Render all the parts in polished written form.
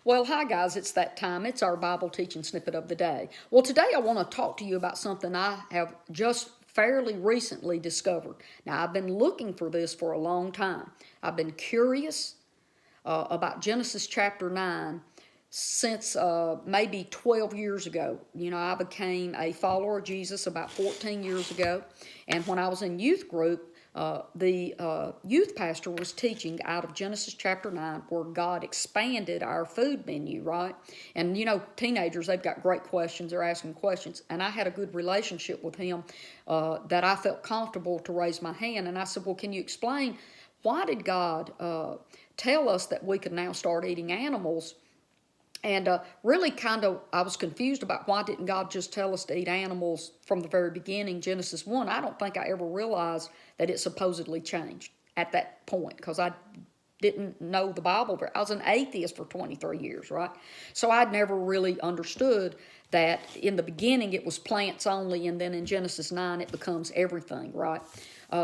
Well, hi guys, it's that time. It's our Bible teaching snippet of the day. Well, today I want to talk to you about something I have just fairly recently discovered. Now, I've been looking for this for a long time. I've been curious about Genesis chapter 9 since maybe 12 years ago. You know, I became a follower of Jesus about 14 years ago, and when I was in youth group, the youth pastor was teaching out of Genesis chapter 9 where God expanded our food menu, right? And you know, teenagers, they've got great questions. They're asking questions. And I had a good relationship with him that I felt comfortable to raise my hand. And I said, well, can you explain why did God tell us that we could now start eating animals? And really I was confused about why didn't God just tell us to eat animals from the very beginning, Genesis 1. I don't think I ever realized that it supposedly changed at that point because I didn't know the Bible. I was an atheist for 23 years, right? So I'd never really understood that in the beginning it was plants only, and then in Genesis 9 it becomes everything, right?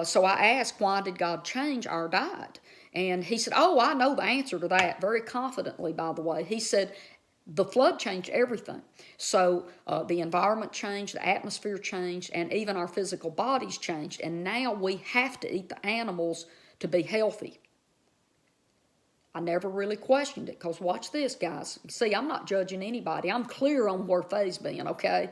So I asked, why did God change our diet? And he said, oh, I know the answer to that, very confidently, by the way. He said, the flood changed everything. So the environment changed, the atmosphere changed, and even our physical bodies changed. And now we have to eat the animals to be healthy. I never really questioned it because watch this, guys. See, I'm not judging anybody. I'm clear on where they's been, okay?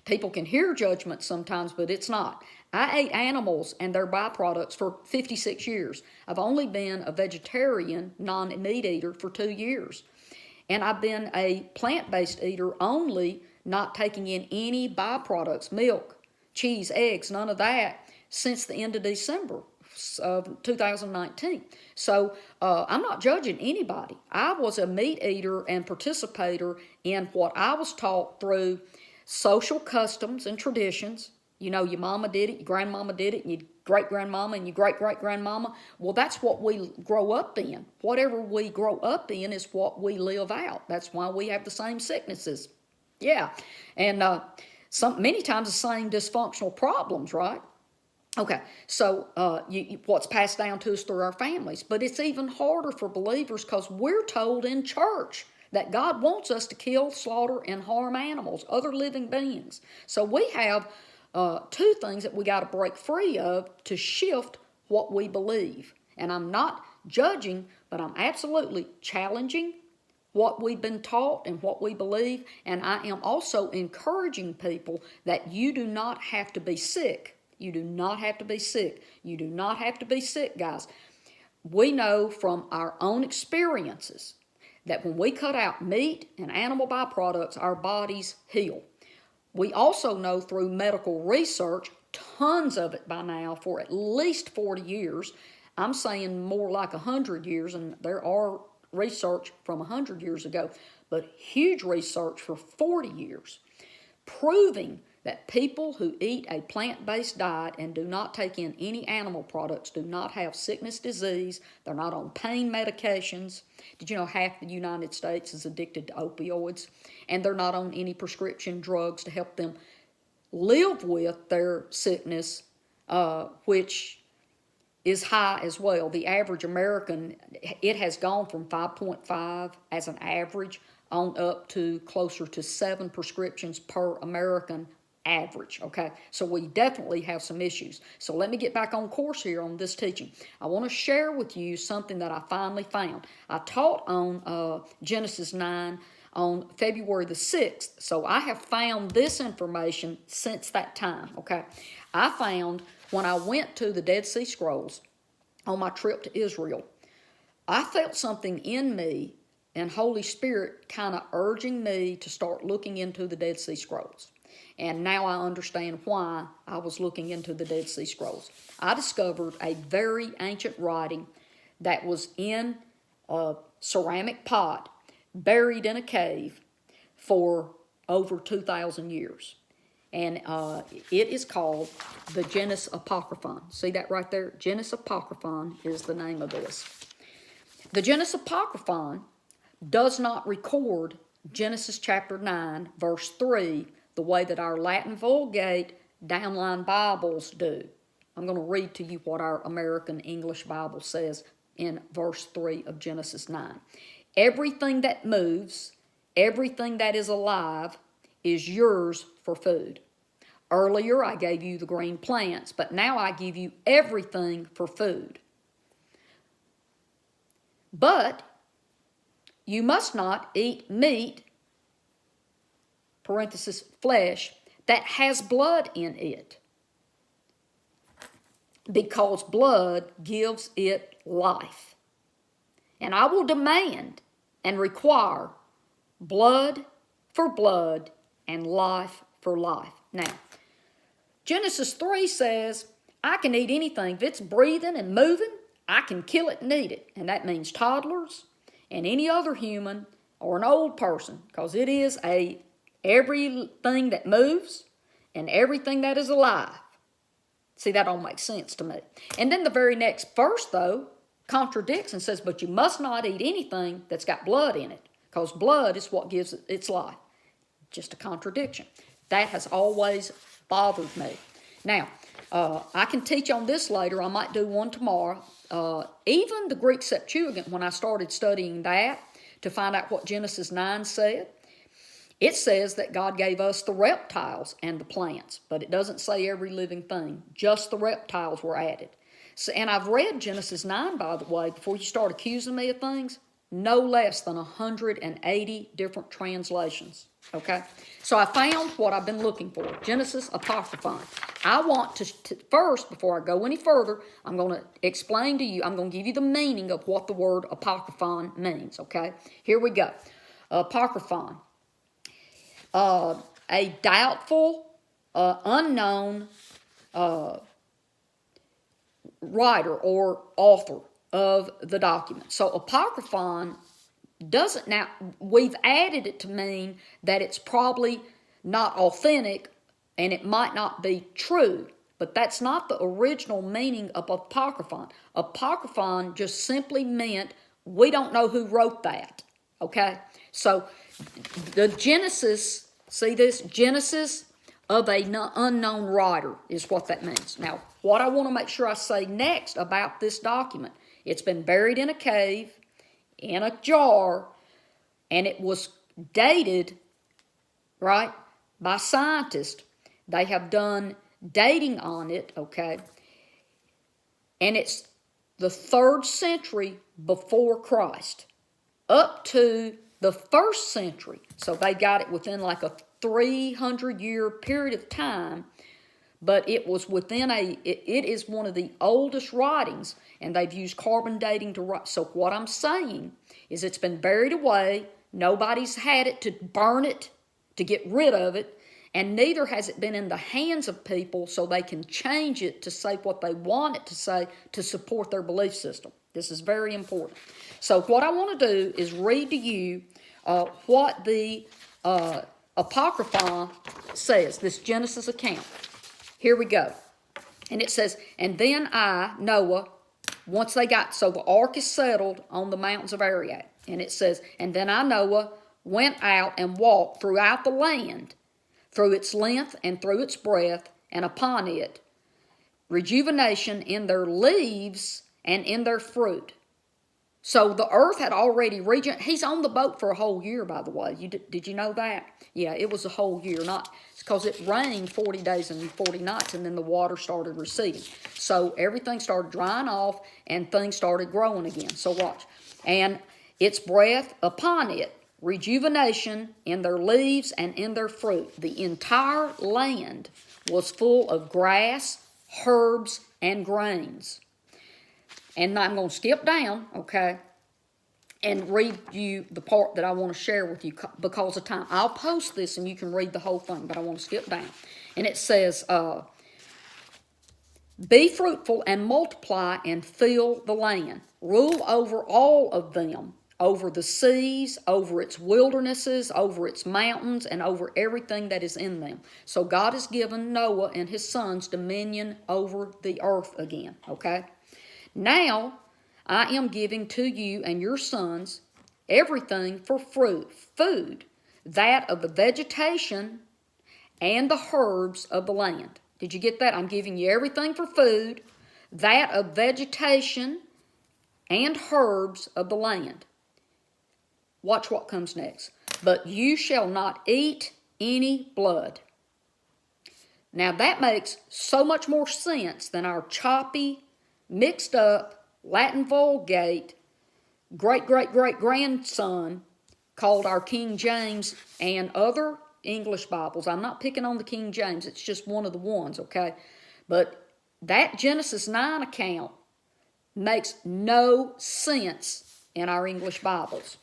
People can hear judgment sometimes, but it's not. I ate animals and their byproducts for 56 years. I've only been a vegetarian, non-meat eater for 2 years. And I've been a plant-based eater only, not taking in any byproducts, milk, cheese, eggs, none of that, since the end of December of 2019. So I'm not judging anybody. I was a meat eater and participator in what I was taught through social customs and traditions. You know, your mama did it, your grandmama did it, and your great-grandmama and your great-great-grandmama. Well, that's what we grow up in. Whatever we grow up in is what we live out. That's why we have the same sicknesses. Yeah, and many times the same dysfunctional problems, right? Okay, so what's passed down to us through our families. But it's even harder for believers because we're told in church that God wants us to kill, slaughter, and harm animals, other living beings. So we have two things that we got to break free of to shift what we believe. And I'm not judging, but I'm absolutely challenging what we've been taught and what we believe. And I am also encouraging people that you do not have to be sick. You do not have to be sick. You do not have to be sick, guys. We know from our own experiences that when we cut out meat and animal byproducts, our bodies heal. We also know through medical research, tons of it by now, for at least 40 years. I'm saying more like 100 years, and there are research from 100 years ago, but huge research for 40 years, proving that people who eat a plant-based diet and do not take in any animal products do not have sickness, disease. They're not on pain medications. Did you know half the United States is addicted to opioids? And they're not on any prescription drugs to help them live with their sickness, which is high as well. The average American, it has gone from 5.5 as an average on up to closer to 7 prescriptions per American average, okay? So we definitely have some issues. So let me get back on course here on this teaching. I want to share with you something that I finally found. I taught on Genesis 9 on February the 6th, so I have found this information since that time, okay? I found when I went to the Dead Sea Scrolls on my trip to Israel, I felt something in me and Holy Spirit kind of urging me to start looking into the Dead Sea Scrolls. And now I understand why I was looking into the Dead Sea Scrolls. I discovered a very ancient writing that was in a ceramic pot, buried in a cave for over 2,000 years. And it is called the Genesis Apocryphon. See that right there? Genesis Apocryphon is the name of this. The Genesis Apocryphon does not record Genesis chapter 9, verse 3, the way that our Latin Vulgate downline Bibles do. I'm going to read to you what our American English Bible says in verse 3 of Genesis 9. everything that moves, everything that is alive is yours for food. Earlier, I gave you the green plants, but now I give you everything for food. But you must not eat meat, parenthesis, flesh, that has blood in it, because blood gives it life. And I will demand and require blood for blood and life for life. Now, Genesis 3 says, I can eat anything. If it's breathing and moving, I can kill it and eat it. And that means toddlers and any other human or an old person, because it is everything that moves and everything that is alive. See, that don't make sense to me. And then the very next verse, though, contradicts and says, but you must not eat anything that's got blood in it, because blood is what gives it its life. Just a contradiction. That has always bothered me. Now, I can teach on this later. I might do one tomorrow. Even the Greek Septuagint, when I started studying that to find out what Genesis 9 said, it says that God gave us the reptiles and the plants, but it doesn't say every living thing. Just the reptiles were added. So, and I've read Genesis 9, by the way, before you start accusing me of things, no less than 180 different translations. Okay? So I found what I've been looking for, Genesis Apocryphon. I want to first, before I go any further, I'm going to explain to you, I'm going to give you the meaning of what the word Apocryphon means. Okay? Here we go. Apocryphon. A doubtful, unknown writer or author of the document. So Apocryphon doesn't, now we've added it to mean that it's probably not authentic and it might not be true, but that's not the original meaning of Apocryphon. Apocryphon just simply meant we don't know who wrote that, okay? So the Genesis, see this? Genesis of an unknown writer is what that means. Now, what I want to make sure I say next about this document, it's been buried in a cave, in a jar, and it was dated, right, by scientists. They have done dating on it, okay, and it's the 3rd century before Christ up to the 1st century. So they got it within like a 300-year period of time, but it was within it is one of the oldest writings, and they've used carbon dating to write. So what I'm saying is it's been buried away. Nobody's had it to burn it, to get rid of it, and neither has it been in the hands of people so they can change it to say what they want it to say to support their belief system. This is very important. So what I want to do is read to you what the Apocryphon says, this Genesis account. Here we go. And it says, and then I, Noah, once they got, so the ark is settled on the mountains of Ararat. And it says, and then I, Noah, went out and walked throughout the land, through its length and through its breadth, and upon it, rejuvenation in their leaves and in their fruit. So the earth had already he's on the boat for a whole year, by the way. Did you know that? Yeah, it was a whole year. Not because it rained 40 days and 40 nights, and then the water started receding. So everything started drying off, and things started growing again. So watch. And its breath upon it, rejuvenation in their leaves and in their fruit. The entire land was full of grass, herbs, and grains. And I'm going to skip down, okay, and read you the part that I want to share with you because of time. I'll post this and you can read the whole thing, but I want to skip down. And it says, be fruitful and multiply and fill the land. Rule over all of them, over the seas, over its wildernesses, over its mountains, and over everything that is in them. So God has given Noah and his sons dominion over the earth again, okay? Now, I am giving to you and your sons everything for food, that of the vegetation and the herbs of the land. Did you get that? I'm giving you everything for food, that of vegetation and herbs of the land. Watch what comes next. But you shall not eat any blood. Now that makes so much more sense than our choppy, mixed up, Latin Vulgate, great-great-great-grandson called our King James and other English Bibles. I'm not picking on the King James. It's just one of the ones, okay? But that Genesis 9 account makes no sense in our English Bibles.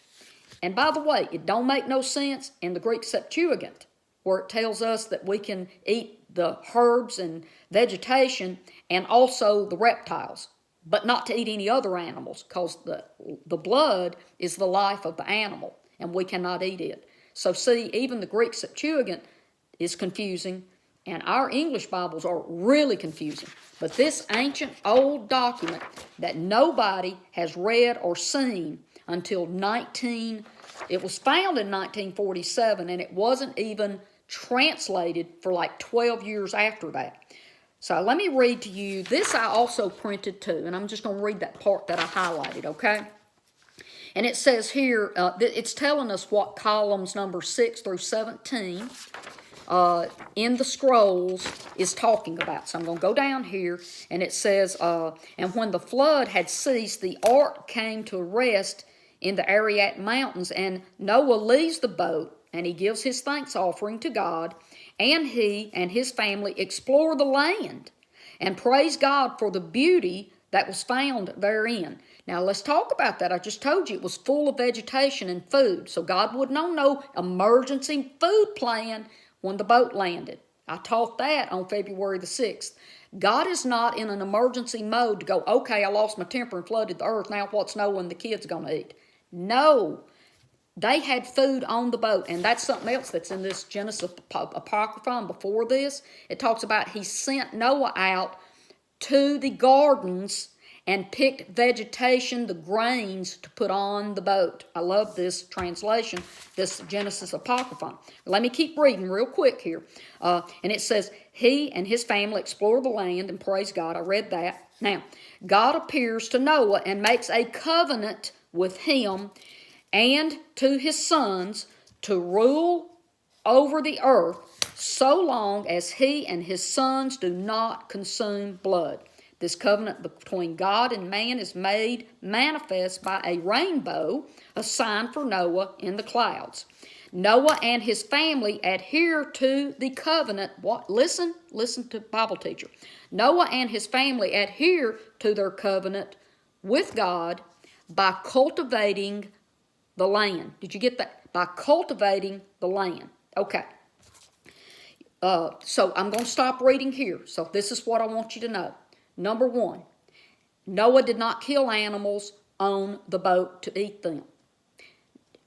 And by the way, it don't make no sense in the Greek Septuagint, where it tells us that we can eat the herbs and vegetation and also the reptiles, but not to eat any other animals, because the blood is the life of the animal, and we cannot eat it. So see, even the Greek Septuagint is confusing, and our English Bibles are really confusing. But this ancient old document that nobody has read or seen until it was found in 1947, and it wasn't even translated for like 12 years after that. So let me read to you. This I also printed too, and I'm just going to read that part that I highlighted, okay? And it says here, it's telling us what columns number 6 through 17 in the scrolls is talking about. So I'm going to go down here, and it says, and when the flood had ceased, the ark came to rest in the Ararat mountains, and Noah leaves the boat, and he gives his thanks offering to God, and he and his family explore the land and praise God for the beauty that was found therein. Now let's talk about that. I just told you it was full of vegetation and food, so God wouldn't on no emergency food plan when the boat landed. I taught that on February the 6th. God is not in an emergency mode to go, okay, I lost my temper and flooded the earth. Now what's Noah and the kids going to eat? No. They had food on the boat, and that's something else that's in this Genesis Apocryphon before this. It talks about he sent Noah out to the gardens and picked vegetation, the grains, to put on the boat. I love this translation, this Genesis Apocryphon. Let me keep reading real quick here. And it says, he and his family explored the land and praised God. I read that. Now, God appears to Noah and makes a covenant with him and to his sons to rule over the earth so long as he and his sons do not consume blood. This covenant between God and man is made manifest by a rainbow, a sign for Noah in the clouds. Noah and his family adhere to the covenant. What? Listen to Bible teacher. Noah and his family adhere to their covenant with God by cultivating the land. Did you get that? By cultivating the land. Okay. So I'm going to stop reading here. So this is what I want you to know. Number 1, Noah did not kill animals on the boat to eat them.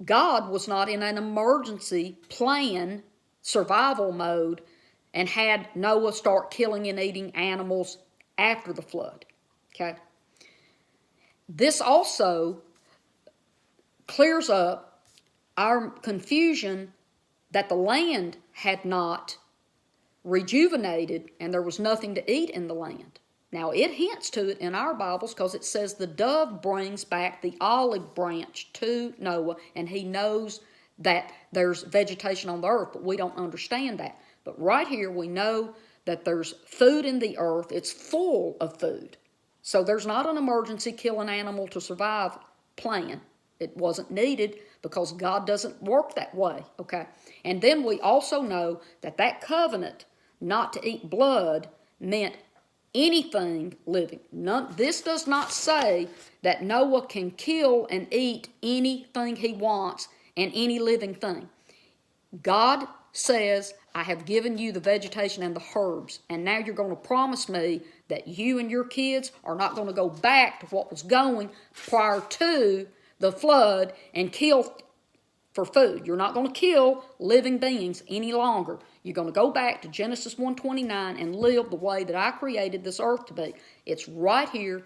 God was not in an emergency plan, survival mode, and had Noah start killing and eating animals after the flood. Okay? This also clears up our confusion that the land had not rejuvenated and there was nothing to eat in the land. Now, it hints to it in our Bibles because it says the dove brings back the olive branch to Noah, and he knows that there's vegetation on the earth, but we don't understand that. But right here, we know that there's food in the earth. It's full of food. So there's not an emergency kill an animal to survive plan. It wasn't needed because God doesn't work that way, okay? And then we also know that that covenant not to eat blood meant anything living. This does not say that Noah can kill and eat anything he wants and any living thing. God says, I have given you the vegetation and the herbs, and now you're going to promise me that you and your kids are not going to go back to what was going prior to the flood and kill for food. You're not going to kill living beings any longer. You're going to go back to Genesis 1:29 and live the way that I created this earth to be. It's right here,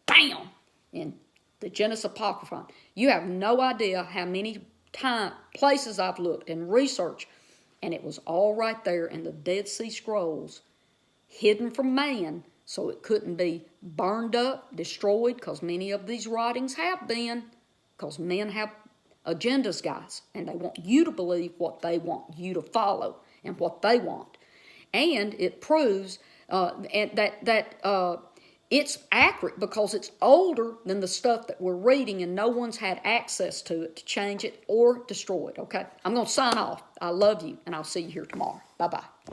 bam, in the Genesis Apocryphon. You have no idea how many places I've looked and researched, and it was all right there in the Dead Sea Scrolls, hidden from man, so it couldn't be burned up, destroyed, because many of these writings have been, because men have agendas, guys, and they want you to believe what they want you to follow and what they want. And it proves that it's accurate because it's older than the stuff that we're reading, and no one's had access to it to change it or destroy it, okay? I'm going to sign off. I love you, and I'll see you here tomorrow. Bye-bye.